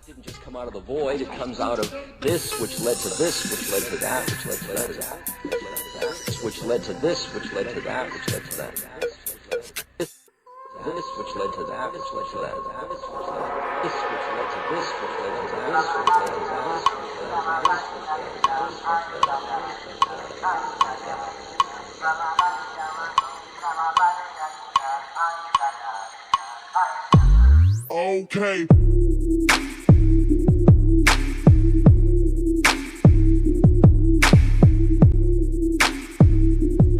Didn't just come out of the void, it comes out of this, which led to this, which led to that, which led to that, which led to this, which led to that, which led to that, this, which led to that, which led to that, this, which led to this, which led to that, which led to that. Okay.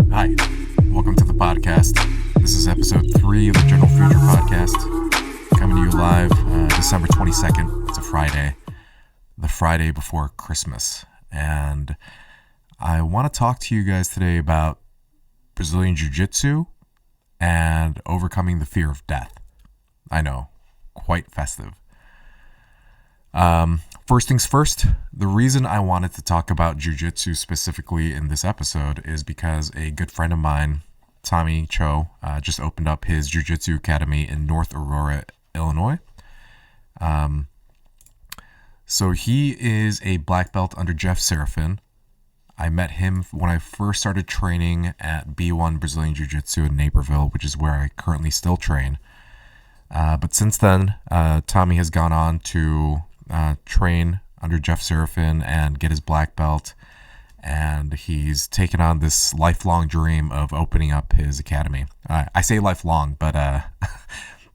Hi, welcome to the podcast. This is episode 3 of the General Future Podcast, coming to you live December 22nd. It's a Friday, the Friday before Christmas. And I want to talk to you guys today about Brazilian Jiu-Jitsu and overcoming the fear of death. I know, quite festive. First things first, the reason I wanted to talk about Jiu-Jitsu specifically in this episode is because a good friend of mine, Tommy Cho, just opened up his Jiu-Jitsu Academy in North Aurora, Illinois. So he is a black belt under Jeff Serafin. I met him when I first started training at B1 Brazilian Jiu-Jitsu in Naperville, which is where I currently still train. But since then, Tommy has gone on to train under Jeff Serafin and get his black belt, and he's taken on this lifelong dream of opening up his academy. I say lifelong, but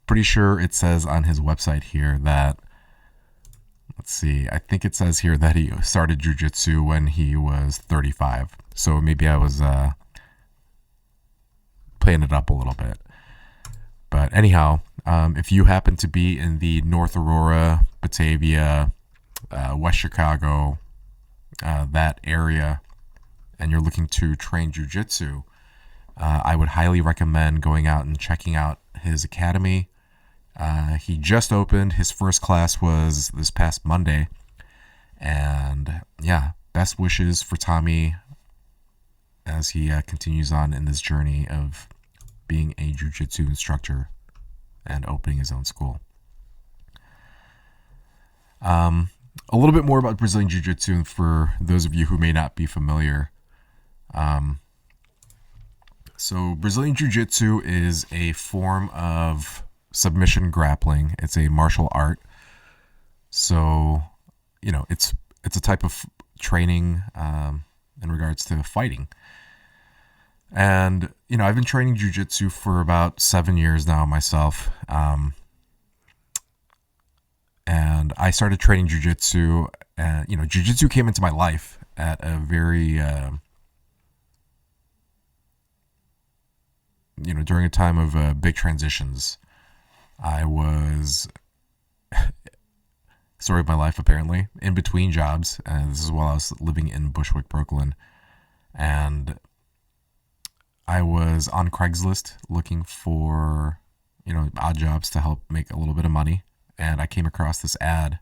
pretty sure it says on his website here that, let's see, I think it says here that he started jiu-jitsu when he was 35. So maybe I was playing it up a little bit. But anyhow, if you happen to be in the North Aurora, Batavia, West Chicago, that area, and you're looking to train jiu-jitsu, I would highly recommend going out and checking out his academy. He just opened. His first class was this past Monday. And yeah, best wishes for Tommy as he continues on in this journey of being a jiu-jitsu instructor and opening his own school. A little bit more about Brazilian Jiu-Jitsu for those of you who may not be familiar. So Brazilian Jiu-Jitsu is a form of submission grappling. It's a martial art. So, it's a type of training in regards to fighting. And, I've been training jiu-jitsu for about 7 years now myself. And I started training jiu-jitsu, and, jiu-jitsu came into my life at a very, during a time of big transitions. I was, story of my life apparently, in between jobs. And this is while I was living in Bushwick, Brooklyn. And I was on Craigslist looking for, odd jobs to help make a little bit of money. And I came across this ad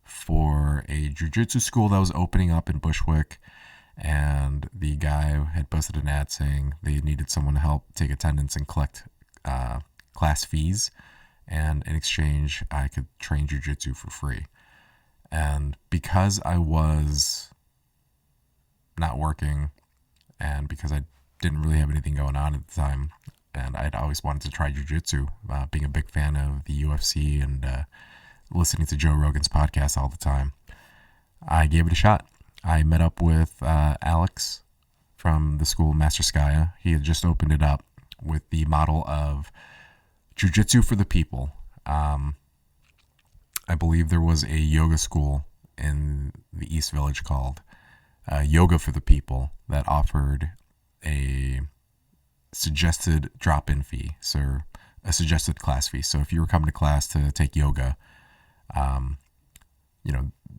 for a jiu-jitsu school that was opening up in Bushwick. And the guy had posted an ad saying they needed someone to help take attendance and collect class fees. And in exchange, I could train jiu-jitsu for free. And because I was not working, and because I didn't really have anything going on at the time, and I'd always wanted to try jiu-jitsu, being a big fan of the UFC and listening to Joe Rogan's podcast all the time, I gave it a shot. I met up with Alex from the school, Master Skaya. He had just opened it up with the model of Jiu-Jitsu for the people. I believe there was a yoga school in the East Village called Yoga for the People that offered a suggested drop-in fee, so a suggested class fee. So if you were coming to class to take yoga,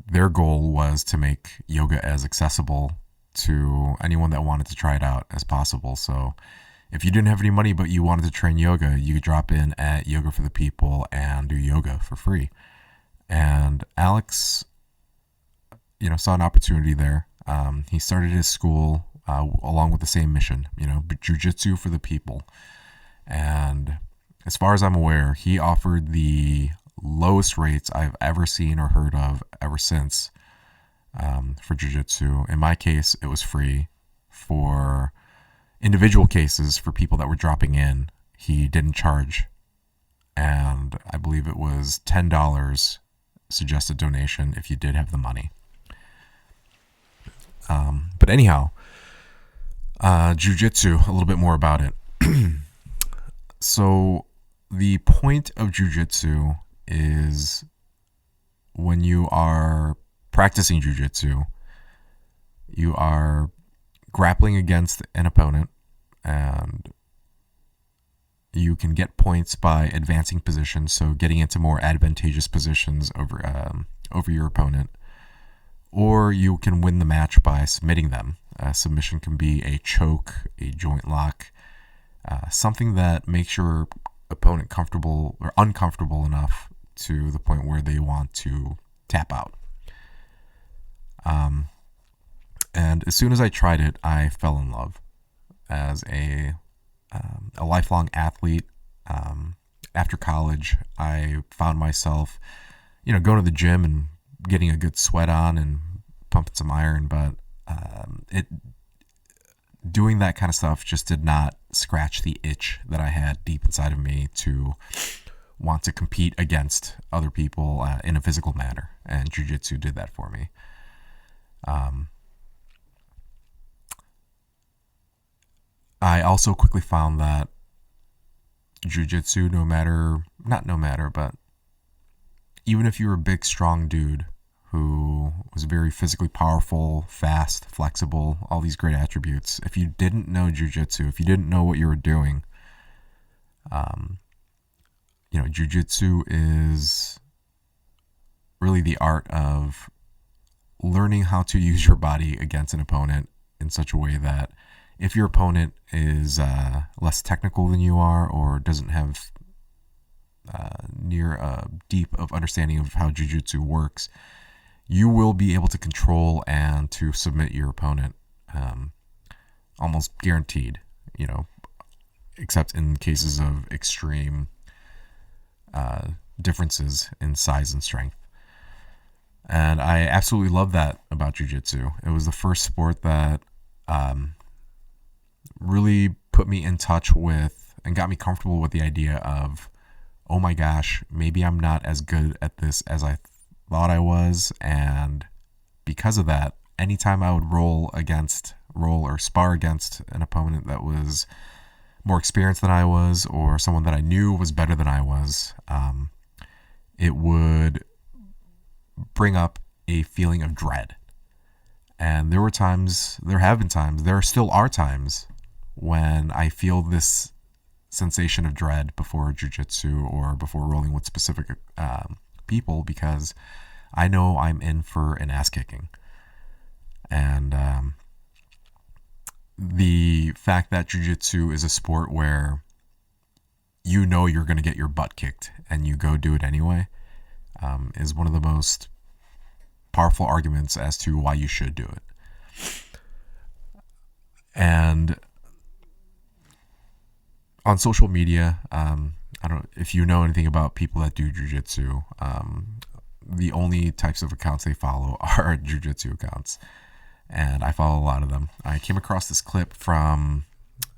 their goal was to make yoga as accessible to anyone that wanted to try it out as possible. So if you didn't have any money but you wanted to train yoga, you could drop in at Yoga for the People and do yoga for free. And Alex, saw an opportunity there. He started his school along with the same mission, jiu-jitsu for the people. And as far as I'm aware, he offered the lowest rates I've ever seen or heard of ever since for jiu-jitsu. In my case, it was free. For individual cases, for people that were dropping in, he didn't charge. And I believe it was $10 suggested donation if you did have the money. But anyhow, jiu-jitsu, a little bit more about it. So the point of jiu-jitsu is when you are practicing jiu-jitsu, you are grappling against an opponent, and you can get points by advancing positions, so getting into more advantageous positions over your opponent, or you can win the match by submitting them. Submission can be a choke, a joint lock, something that makes your opponent comfortable or uncomfortable enough to the point where they want to tap out. And as soon as I tried it, I fell in love. As a lifelong athlete, after college, I found myself, going to the gym and getting a good sweat on and pumping some iron, but doing that kind of stuff just did not scratch the itch that I had deep inside of me to want to compete against other people in a physical manner, and jiu-jitsu did that for me. I also quickly found that jiu-jitsu, but even if you're a big, strong dude who was very physically powerful, fast, flexible, all these great attributes, if you didn't know jiu-jitsu, if you didn't know what you were doing, jiu-jitsu is really the art of learning how to use your body against an opponent in such a way that if your opponent is less technical than you are, or doesn't have near a deep of understanding of how jiu-jitsu works, you will be able to control and to submit your opponent, almost guaranteed, except in cases of extreme differences in size and strength. And I absolutely love that about jiu-jitsu. It was the first sport that really put me in touch with and got me comfortable with the idea of, oh my gosh, maybe I'm not as good at this as I thought I was. And because of that, anytime I would roll or spar against an opponent that was more experienced than I was, or someone that I knew was better than I was, it would bring up a feeling of dread. And there still are times when I feel this sensation of dread before jiu-jitsu or before rolling with specific people, because I know I'm in for an ass kicking. And the fact that jiu-jitsu is a sport where you're going to get your butt kicked and you go do it anyway, is one of the most powerful arguments as to why you should do it. And on social media, I don't know if you know anything about people that do jiu-jitsu. The only types of accounts they follow are jiu-jitsu accounts, and I follow a lot of them. I came across this clip from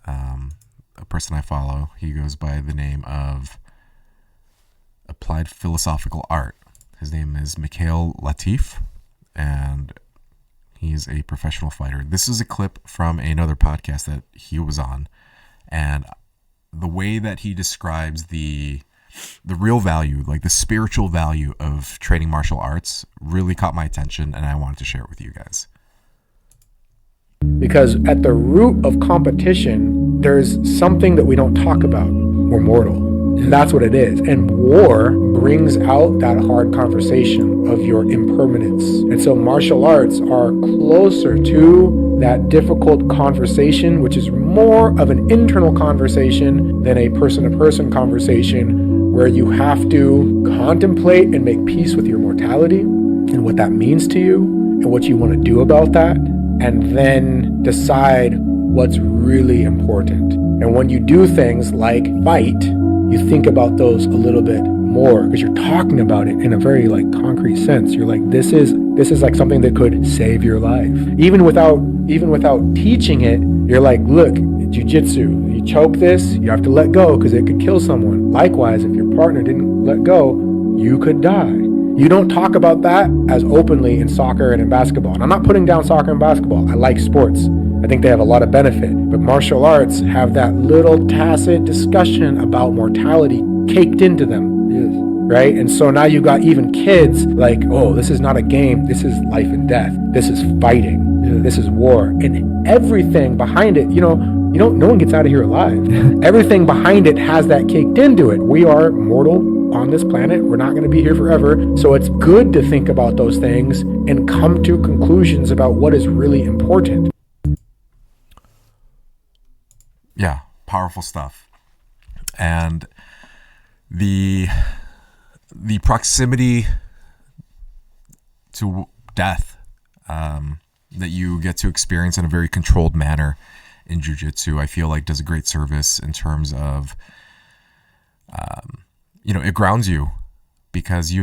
a person I follow. He goes by the name of Applied Philosophical Art. His name is Mikhail Latif, and he's a professional fighter. This is a clip from another podcast that he was on, and the way that he describes the real value, like the spiritual value of training martial arts, really caught my attention, and I wanted to share it with you guys. Because at the root of competition, there's something that we don't talk about. We're mortal. And that's what it is. And war brings out that hard conversation of your impermanence. And so martial arts are closer to that difficult conversation, which is more of an internal conversation than a person-to-person conversation, where you have to contemplate and make peace with your mortality and what that means to you and what you want to do about that, and then decide what's really important. And when you do things like fight, you think about those a little bit more because you're talking about it in a very like concrete sense. You're like, this is like something that could save your life. Even without teaching it, you're like, look, jiu-jitsu, you choke this, you have to let go because it could kill someone. Likewise, if your partner didn't let go, you could die. You don't talk about that as openly in soccer and in basketball. And I'm not putting down soccer and basketball. I like sports. I think they have a lot of benefit. But martial arts have that little tacit discussion about mortality caked into them. Yes. Right? And so now you got even kids like, oh, this is not a game. This is life and death. This is fighting. Yeah. This is war. And everything behind it, no one gets out of here alive. Everything behind it has that caked into it. We are mortal on this planet. We're not going to be here forever. So it's good to think about those things and come to conclusions about what is really important. Yeah, powerful stuff. And the proximity to death that you get to experience in a very controlled manner in jiu-jitsu, I feel like does a great service in terms of it grounds you because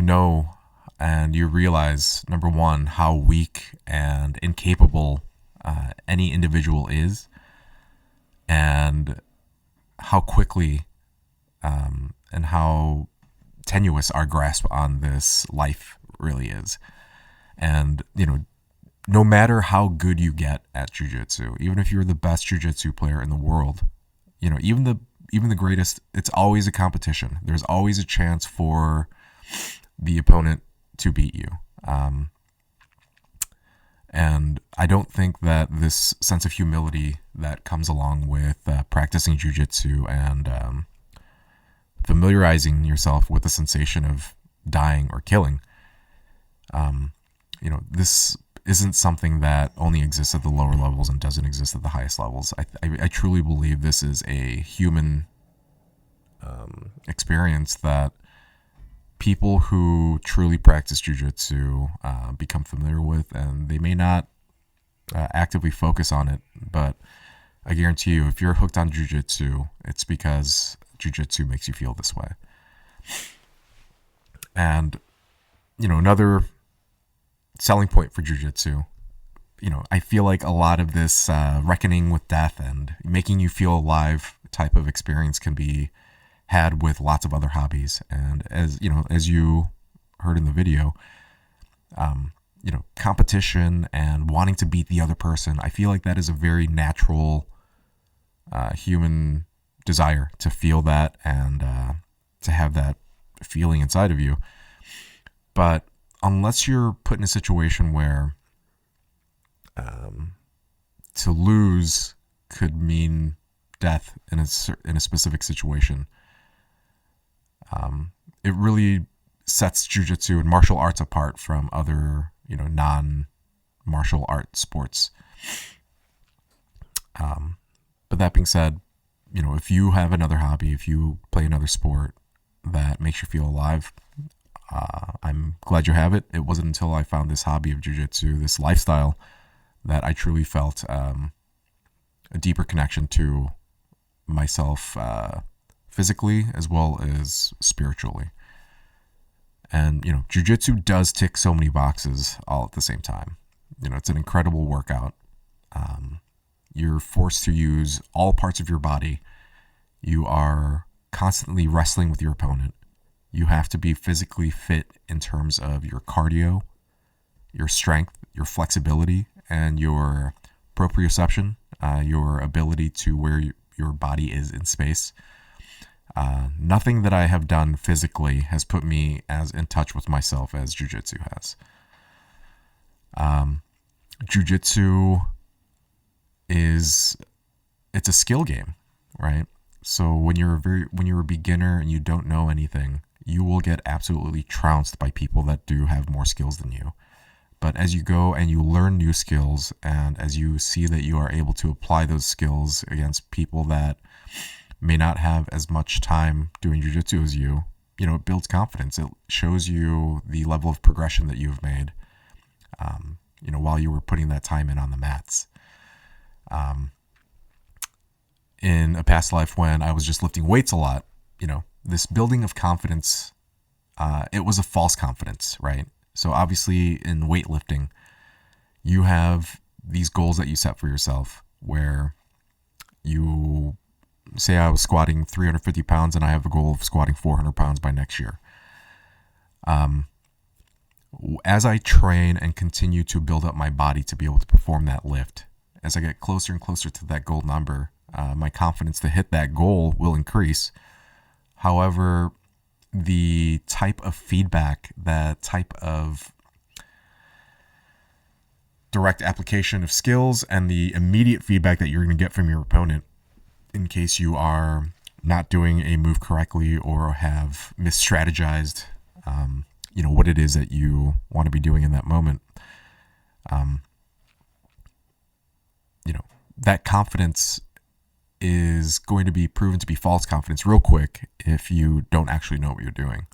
and you realize, number one, how weak and incapable any individual is, and how quickly and how tenuous our grasp on this life really is. And, no matter how good you get at jiu-jitsu, even if you're the best jiu-jitsu player in the world, even the greatest, it's always a competition. There's always a chance for the opponent to beat you. And I don't think that this sense of humility that comes along with practicing jiu-jitsu and familiarizing yourself with the sensation of dying or killing, this isn't something that only exists at the lower levels and doesn't exist at the highest levels. I truly believe this is a human experience that people who truly practice jiu-jitsu become familiar with, and they may not actively focus on it, but I guarantee you, if you're hooked on jiu-jitsu, it's because jiu-jitsu makes you feel this way. And, another selling point for jiu-jitsu, I feel like a lot of this reckoning with death and making you feel alive type of experience can be had with lots of other hobbies. And as you heard in the video, competition and wanting to beat the other person, I feel like that is a very natural human desire to feel that and to have that feeling inside of you. But unless you're put in a situation where to lose could mean death in a specific situation, it really sets jiu-jitsu and martial arts apart from other, non-martial art sports. But that being said, if you have another hobby, if you play another sport that makes you feel alive, I'm glad you have it. It wasn't until I found this hobby of jiu-jitsu, this lifestyle, that I truly felt a deeper connection to myself physically as well as spiritually. And, jiu-jitsu does tick so many boxes all at the same time. It's an incredible workout. You're forced to use all parts of your body. You are constantly wrestling with your opponent. You have to be physically fit in terms of your cardio, your strength, your flexibility, and your proprioception, your ability to where your body is in space. Nothing that I have done physically has put me as in touch with myself as jiu-jitsu has. Jiu-jitsu it's a skill game, right? So when you're a beginner and you don't know anything, you will get absolutely trounced by people that do have more skills than you. But as you go and you learn new skills, and as you see that you are able to apply those skills against people that may not have as much time doing jiu-jitsu as you, it builds confidence. It shows you the level of progression that you've made, while you were putting that time in on the mats. In a past life when I was just lifting weights a lot, this building of confidence it was a false confidence, right? So obviously in weightlifting, you have these goals that you set for yourself where you say I was squatting 350 pounds and I have a goal of squatting 400 pounds by next year. As I train and continue to build up my body to be able to perform that lift, as I get closer and closer to that goal number, my confidence to hit that goal will increase. However, the type of feedback, the type of direct application of skills, and the immediate feedback that you're going to get from your opponent in case you are not doing a move correctly or have misstrategized, what it is that you want to be doing in that moment. That confidence is going to be proven to be false confidence real quick if you don't actually know what you're doing.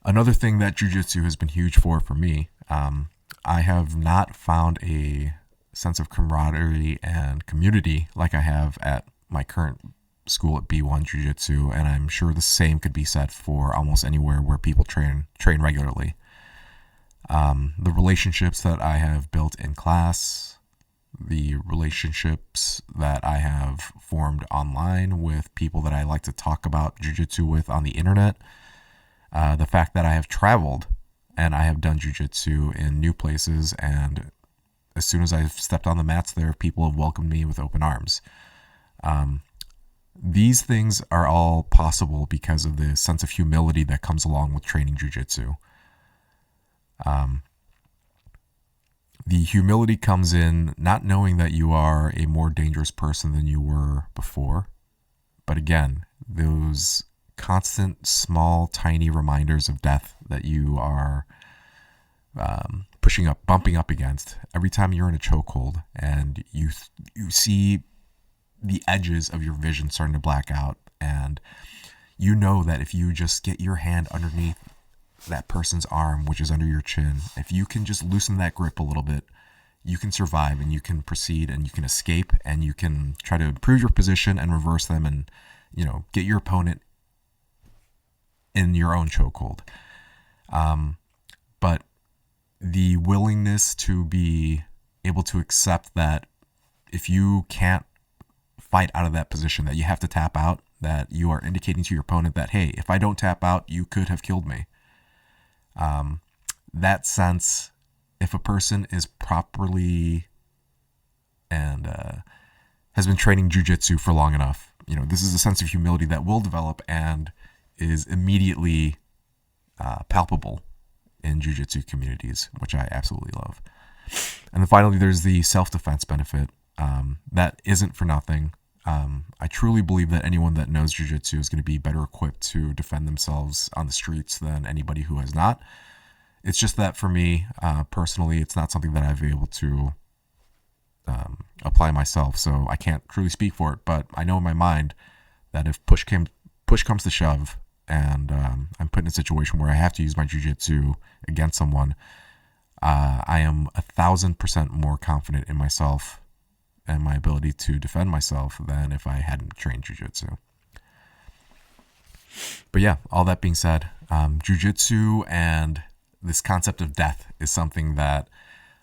Another thing that jiu-jitsu has been huge for me, I have not found a sense of camaraderie and community like I have at my current school at B1 Jiu-Jitsu, and I'm sure the same could be said for almost anywhere where people train regularly. The relationships that I have built in class, the relationships that I have formed online with people that I like to talk about jiu-jitsu with on the internet, the fact that I have traveled and I have done jiu-jitsu in new places, and as soon as I've stepped on the mats there, people have welcomed me with open arms. These things are all possible because of the sense of humility that comes along with training jiu-jitsu. The humility comes in not knowing that you are a more dangerous person than you were before. But again, those constant, small, tiny reminders of death that you are bumping up against every time you're in a chokehold and you see the edges of your vision starting to black out, and you know that if you just get your hand underneath that person's arm, which is under your chin, if you can just loosen that grip a little bit, you can survive and you can proceed and you can escape and you can try to improve your position and reverse them and, get your opponent in your own chokehold. But the willingness to be able to accept that if you can't fight out of that position, that you have to tap out, that you are indicating to your opponent that, hey, if I don't tap out, you could have killed me. That sense, if a person is properly and has been training jiu-jitsu for long enough, this is a sense of humility that will develop and is immediately palpable in jiu-jitsu communities, which I absolutely love. And then finally, there's the self-defense benefit. That isn't for nothing. I truly believe that anyone that knows jiu-jitsu is going to be better equipped to defend themselves on the streets than anybody who has not. It's just that for me, personally, it's not something that I've been able to apply myself, so I can't truly speak for it. But I know in my mind that if push comes to shove, and I'm put in a situation where I have to use my jiu-jitsu against someone, I am 1,000% more confident in myself and my ability to defend myself than if I hadn't trained jiu-jitsu. But yeah, all that being said, jiu-jitsu and this concept of death is something that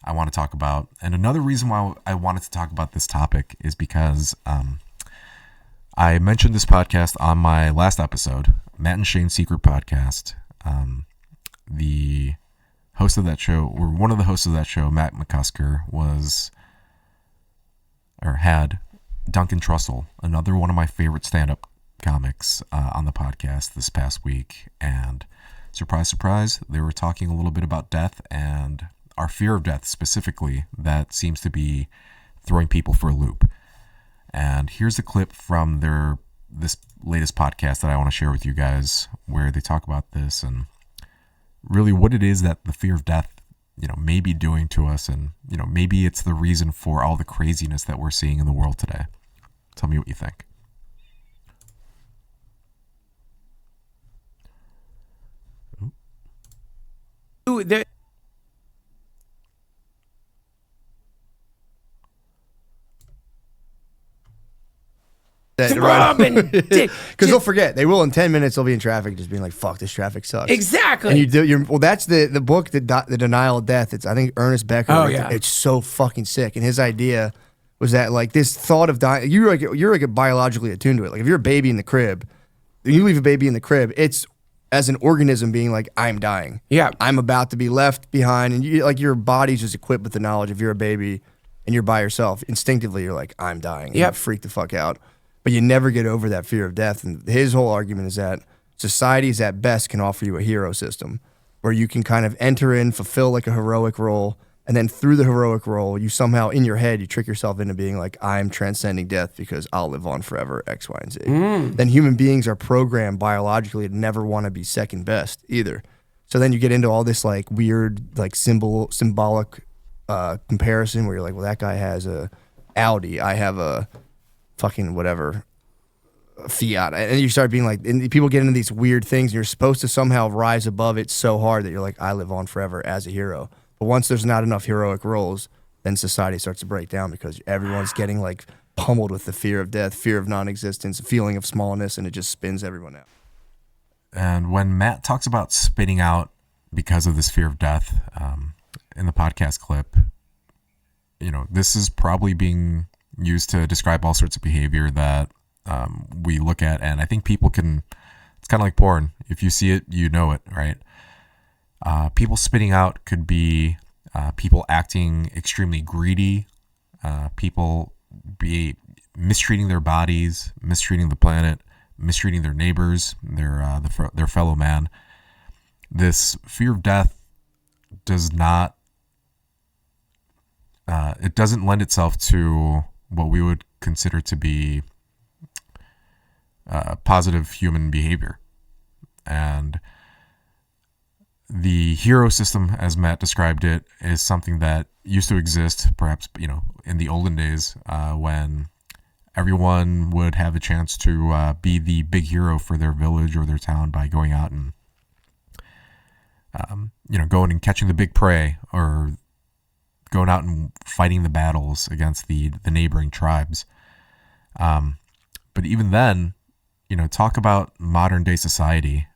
I want to talk about. And another reason why I wanted to talk about this topic is because I mentioned this podcast on my last episode, Matt and Shane's Secret Podcast. The host of that show, or one of the hosts of that show, Matt McCusker, had Duncan Trussell, another one of my favorite stand-up comics, on the podcast this past week. And surprise, surprise, they were talking a little bit about death and our fear of death specifically that seems to be throwing people for a loop. And here's a clip from this latest podcast that I want to share with you guys, where they talk about this and really what it is that the fear of death, may be doing to us. And, maybe it's the reason for all the craziness that we're seeing in the world today. Tell me what you think. Throbbing dick. Because they'll forget. They will in 10 minutes. They'll be in traffic, just being like, "Fuck, this traffic sucks." Exactly. And you do. Well, that's the book, the Denial of Death. It's I think Ernest Becker. Oh yeah. It's so fucking sick. And his idea was that like this thought of dying. You're like biologically attuned to it. Like if you're a baby in the crib, you leave a baby in the crib. It's as an organism being like, I'm dying. Yeah. I'm about to be left behind, and like your body's just equipped with the knowledge. If you're a baby and you're by yourself, instinctively you're like, I'm dying. And Yep. you freak the fuck out. But you never get over that fear of death. And his whole argument is that societies at best can offer you a hero system where you can kind of enter in, fulfill like a heroic role, and then through the heroic role, you somehow in your head, you trick yourself into being like, I'm transcending death because I'll live on forever, X, Y, and Z. Then human beings are programmed biologically to never want to be second best either. So then you get into all this like weird, like symbolic comparison where you're like, well, that guy has a Audi, I have a fucking whatever Fiat, and you start being like, and people get into these weird things, and you're supposed to somehow rise above it so hard that you're like, I live on forever as a hero. But once there's not enough heroic roles, then society starts to break down because everyone's getting like pummeled with the fear of death, fear of non-existence, a feeling of smallness, and it just spins everyone out. And when Matt talks about spitting out because of this fear of death in the podcast clip, this is probably being used to describe all sorts of behavior that we look at, and I think people can. It's kind of like porn. If you see it, you know it, right? People spitting out could be people acting extremely greedy, people be mistreating their bodies, mistreating the planet, mistreating their neighbors, their fellow man. This fear of death does not. It doesn't lend itself to what we would consider to be positive human behavior. And the hero system, as Matt described it, is something that used to exist, perhaps, in the olden days, when everyone would have a chance to be the big hero for their village or their town by going out and, going and catching the big prey, or going out and fighting the battles against the neighboring tribes. But even then, talk about modern day society.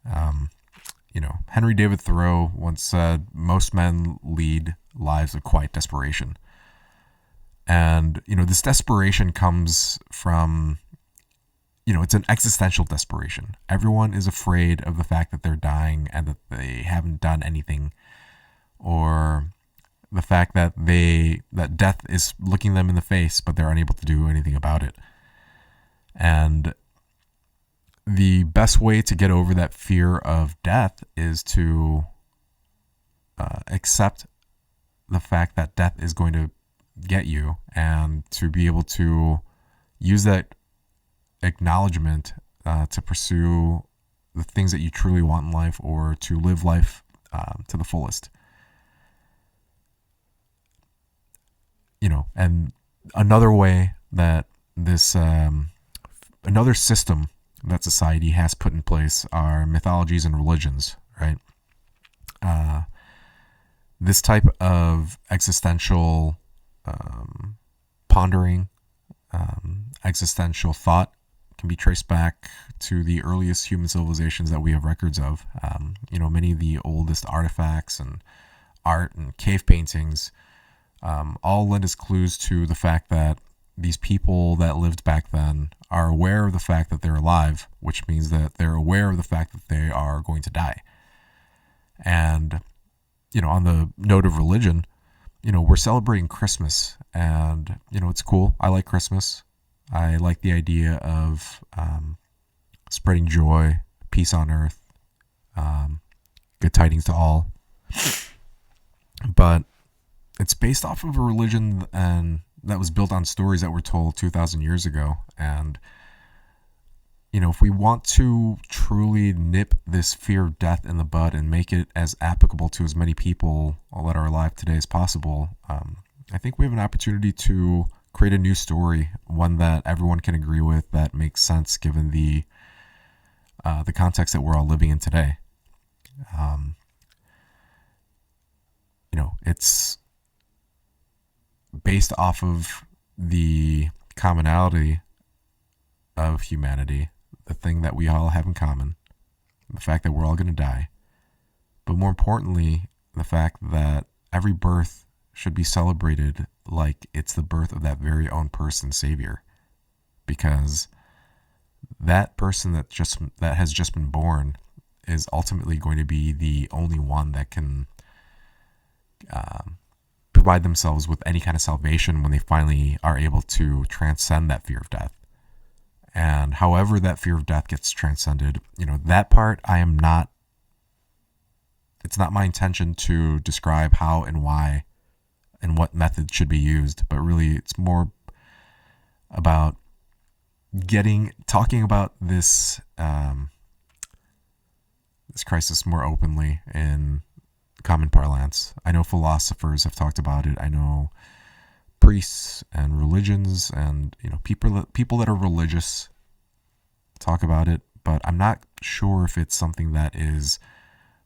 Henry David Thoreau once said, most men lead lives of quiet desperation. And, this desperation comes from, it's an existential desperation. Everyone is afraid of the fact that they're dying and that they haven't done anything, or the fact that that death is looking them in the face, but they're unable to do anything about it. And the best way to get over that fear of death is to accept the fact that death is going to get you, and to be able to use that acknowledgement to pursue the things that you truly want in life, or to live life to the fullest. And another way that this, another system that society has put in place are mythologies and religions, right? This type of existential pondering, existential thought can be traced back to the earliest human civilizations that we have records of. Many of the oldest artifacts and art and cave paintings all lend us clues to the fact that these people that lived back then are aware of the fact that they're alive, which means that they're aware of the fact that they are going to die. And, on the note of religion, we're celebrating Christmas, and, it's cool. I like Christmas. I like the idea of spreading joy, peace on earth, good tidings to all. But it's based off of a religion and that was built on stories that were told 2,000 years ago. And, if we want to truly nip this fear of death in the bud and make it as applicable to as many people that are alive today as possible, I think we have an opportunity to create a new story, one that everyone can agree with, that makes sense given the context that we're all living in today. It's based off of the commonality of humanity, the thing that we all have in common, the fact that we're all going to die, but more importantly, the fact that every birth should be celebrated like it's the birth of that very own person, Savior, because that person that has just been born is ultimately going to be the only one that can provide themselves with any kind of salvation when they finally are able to transcend that fear of death. And however that fear of death gets transcended, that part it's not my intention to describe how and why and what method should be used, but really it's more about talking about this this crisis more openly in common parlance. I know philosophers have talked about it. I know priests and religions and people that are religious talk about it, but I'm not sure if it's something that is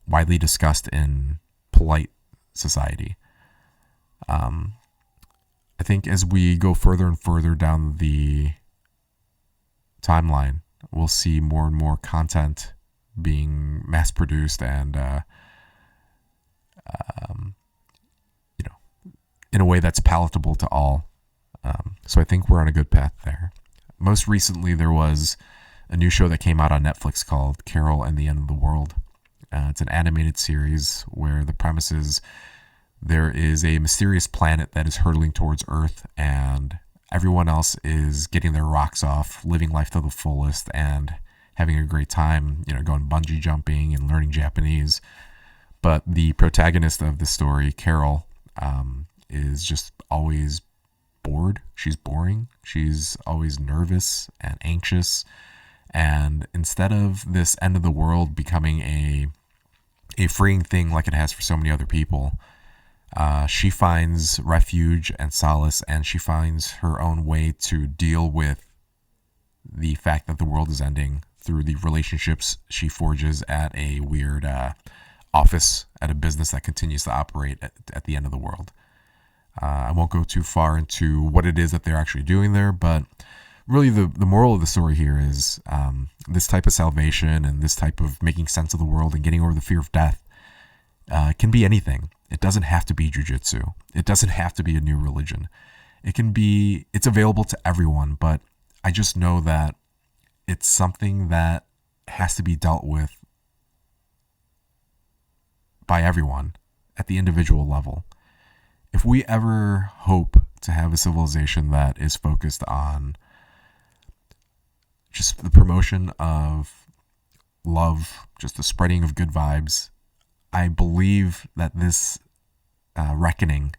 widely discussed in polite society. I think as we go further and further down the timeline, we'll see more and more content being mass produced and in a way that's palatable to all. So I think we're on a good path there. Most recently, there was a new show that came out on Netflix called Carol and the End of the World. It's an animated series where the premise is there is a mysterious planet that is hurtling towards Earth, and everyone else is getting their rocks off, living life to the fullest, and having a great time, going bungee jumping and learning Japanese. But the protagonist of the story, Carol, is just always bored. She's boring. She's always nervous and anxious. And instead of this end of the world becoming a freeing thing like it has for so many other people, she finds refuge and solace, and she finds her own way to deal with the fact that the world is ending through the relationships she forges at a weird office at a business that continues to operate at the end of the world. I won't go too far into what it is that they're actually doing there, but really the moral of the story here is this type of salvation and this type of making sense of the world and getting over the fear of death can be anything. It doesn't have to be jiu-jitsu. It doesn't have to be a new religion. It's available to everyone, but I just know that it's something that has to be dealt with by everyone at the individual level. If we ever hope to have a civilization that is focused on just the promotion of love, just the spreading of good vibes, I believe that this reckoning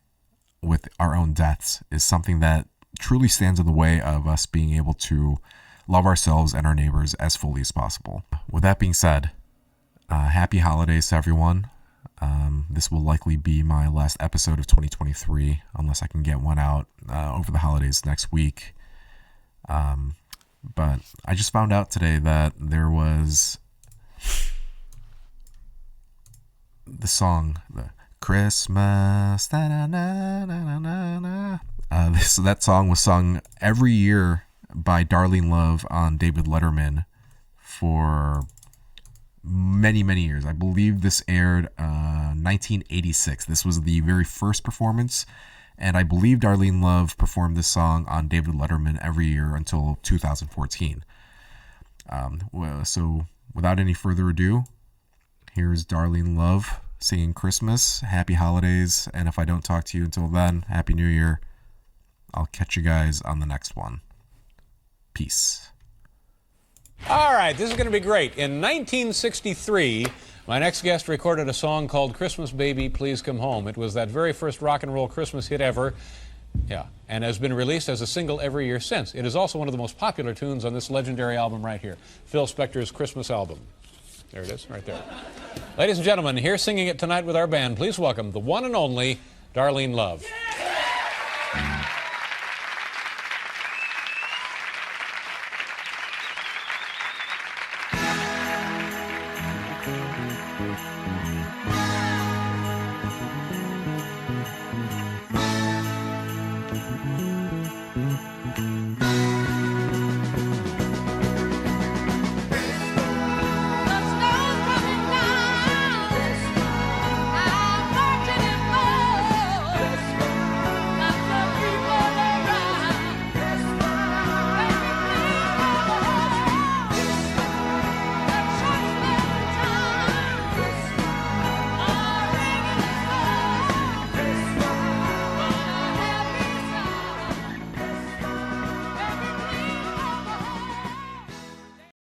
with our own deaths is something that truly stands in the way of us being able to love ourselves and our neighbors as fully as possible. With that being said, happy holidays to everyone. This will likely be my last episode of 2023, unless I can get one out over the holidays next week. But I just found out today that there was the song, the Christmas, that song was sung every year by Darlene Love on David Letterman for many, many years. I believe this aired 1986. This was the very first performance, and I believe Darlene Love performed this song on David Letterman every year until 2014. So without any further ado, here's Darlene Love singing Christmas, happy holidays, and if I don't talk to you until then, happy New Year. I'll catch you guys on the next one. Peace. All right, this is going to be great. In 1963, my next guest recorded a song called Christmas Baby, Please Come Home. It was that very first rock and roll Christmas hit ever. Yeah, and has been released as a single every year since. It is also one of the most popular tunes on this legendary album right here, Phil Spector's Christmas album. There it is, right there. Ladies and gentlemen, here singing it tonight with our band, please welcome the one and only Darlene Love.